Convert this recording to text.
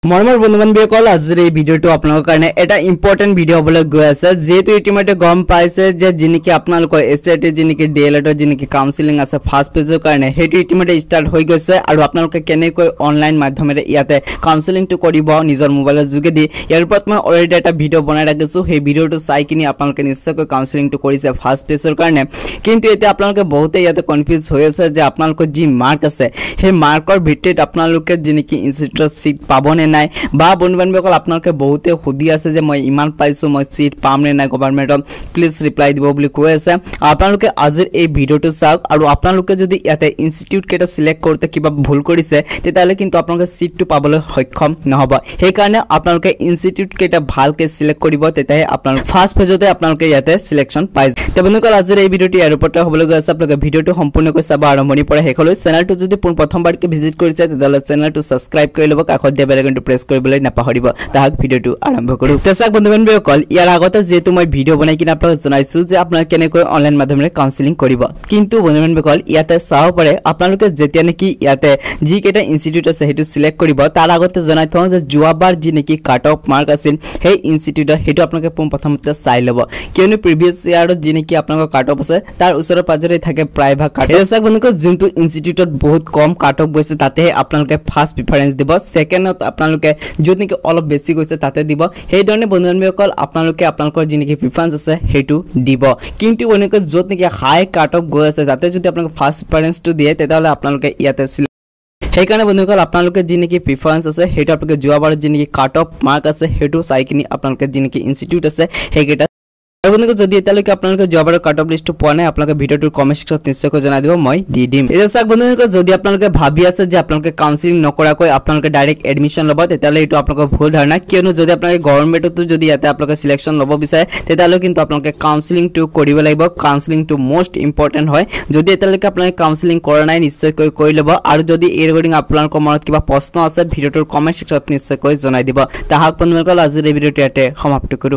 মৰমৰ বন্ধু-বান্ধৱীসকল আজিৰ এই ভিডিঅ'টো আপোনালোকৰ কাৰণে এটা ইম্পৰ্টেন্ট ভিডিঅ' হ'বলৈ গৈ আছে যেহেতু ইতিমধ্যে গম পাইছে যে যিনিকি আপোনালোকৰ এছএটি যিনিকি ডিএলএডৰ যিনিকি কাউন্সেলিং আছে ফাৰ্স্ট পেজৰ কাৰণে হেতু ইতিমধ্যে ষ্টাৰ্ট হৈ গৈছে আৰু আপোনালোকে কেনেকৈ অনলাইন মাধ্যমেৰে ইয়াতে কাউন্সেলিংটো কৰিব নিজৰ মোবাইলৰ যোগেদি ইয়াৰ ওপৰত মই অলৰেডি এটা ভিডিঅ' বনাই ৰাখিছো সেই ভিডিঅ'টো চাই কিনি আপোনালোকে নিশ্চয়কৈ কাউন্সেলিংটো কৰিছে ফাৰ্স্ট পেজৰ কাৰণে কিন্তু এতিয়া আপোনালোকে বহুতে ইয়াতে কনফিউজ হৈ আছে যে আপোনালোকৰ যি মাৰ্ক আছে সেই মাৰ্কৰ ভিত্তিত আপোনালোকে যিনিকি ইনষ্টিটিউটৰ সিট পাবনে নাই বা বন্ধু-বান্ধৱীসকল আপোনালোকে বহুতে খুদি আছে যে মই ইমান পাইছো মই সিট পাম নে নাই গভৰ্ণমেণ্টত প্লিজ ৰিপ্লাই দিব বুলি কৈ আছে আপোনালোকে আজিৰ এই ভিডিঅ'টো চাওক আৰু আপোনালোকে যদি ইয়াতে ইনষ্টিটিউট কেটা সিলেক্ট কৰোতে কিবা ভুল কৰিছে তেতিয়ালে কিন্তু আপোনালোকে সিটটো পাবলৈ সক্ষম নহব সেই কাৰণে আপোনালোকে ইনষ্টিটিউট কেটা ভালকে সিলেক্ট কৰিব তেতিয়াহে আপোনালোক ফাৰ্স্ট পেজতে আপোনালোকে ইয়াতে সিলেকশন পাই তে বন্ধুসকল আজিৰ এই ভিডিঅ'টো ইয়াৰ ওপৰত হ'বলৈ গৈ আছে আপোনালোকে ভিডিঅ'টো সম্পূৰ্ণকৈ চাব আৰম্ভণিৰ পৰা শেষলৈ চেনেলটো যদি প্ৰথমবাৰকৈ ভিজিট কৰিছে তেতিয়ালে চেনেলটো সাবস্ক্ৰাইব কৰি ল'ব কাষত দিয়া বেল আইকনটো প্ৰেছ কৰিবলৈ নাপাহৰিব তাহাক ভিডিঅ'টো আৰম্ভ কৰো তেছাক বন্ধু-বান্ধৱীসকল ইয়াৰ আগতে যেহেতু মই ভিডিঅ' বনাই কিনে আপোনালোকক জনাইছো যে আপোনালোকে কেনেকৈ অনলাইন মাধ্যমেৰে কাউন্সেলিং কৰিব কিন্তু বন্ধু-বান্ধৱীসকল ইয়াতে চাও পাৰে আপোনালোকে যেতিয়া নেকি ইয়াতে যি কেটা ইনষ্টিটিউট আছে হেতু সিলেক্ট কৰিব তাৰ আগতে জনাই থওঁ যে যোৱাবাৰ যি নেকি কাট অফ মাৰ্ক আছিল সেই ইনষ্টিটিউটৰ হেতু আপোনালোকে প্ৰথমতে চাই ল'ব কিয়নো প্ৰিভিয়াস ইয়াৰত যি নেকি আপোনালোকৰ কাট অফ আছে তাৰ ওচৰৰ পাজৰে থাকে প্ৰায়ভাগ কাট তেছাক বন্ধুসকল যোনটো ইনষ্টিটিউটত বহুত কম কাট অফ গৈছে তাতে আপোনালোকে ফাৰ্স্ট প্ৰিফাৰেন্স দিব সেকেন্ডত আপোনালোকে যত নেকি অলপ বেছি গৈছে তাতে দিব সেই ধৰণে বন্ধু-বান্ধৱীসকল আপোনালোকে আপোনালোকৰ যিনেকি প্ৰিফাৰেন্স আছে হেতু দিব কিন্তু বন্ধুসকল যত নেকি হাই কাট অফ গৈ আছে তাতে যদি আপোনালোকে ফাৰ্স্ট প্ৰিফাৰেন্সটো দিয়ে তেতিয়াহলে আপোনালোকে ইয়াতে সেই কাৰণে বন্ধুসকল আপোনালোকে যিনেকি প্ৰিফাৰেন্স আছে হেতু আপোনালোকে যোৱাবাৰ যিনেকি কাট অফ মাৰ্ক আছে হেতু চাই কিনি আপোনালোকে যিনেকি ইনষ্টিটিউট আছে হেকেটা বন্ধুসকল যদি এতিয়ালৈকে আপোনালোকে যোৱাবাৰৰ কাট অফ লিষ্টটো পোৱা নাই আপোনালোকে ভিডিঅ'টোৰ কমেন্ট সেকশনত নিশ্চয়কৈ জনাই দিব মই দি দিম এতিয়া চাওক বন্ধুসকল যদি আপোনালোকে ভাবি আছে যে আপোনালোকে কাউন্সেলিং নকৰাকৈ আপোনালোকে ডাইৰেক্ট এডমিশন ল'ব তেতিয়ালে এটো আপোনালোকৰ ভুল ধাৰণা কিয়নো যদি আপোনালোকে গভৰ্ণমেণ্টতো যদি ইয়াতে আপোনালোকে সিলেকশন ল'ব বিচাৰে তেতিয়ালে কিন্তু আপোনালোকে কাউন্সেলিংটো কৰিব লাগিব কাউন্সেলিংটো মোস্ট ইম্পৰ্টেন্ট হয় যদি এতিয়ালৈকে আপোনালোকে কাউন্সেলিং কৰা নাই নিশ্চয়কৈ কৰি ল'ব আৰু যদি এই ৰিগাৰ্ডিং আপোনালোকৰ মনত কিবা প্ৰশ্ন আছে ভিডিঅ'টোৰ কমেন্ট সেকশনত নিশ্চয়কৈ জনাই দিব তাহাক বন্ধুসকল আজিৰ এই ভিডিঅ'টো ইয়াতে সমাপ্ত কৰো।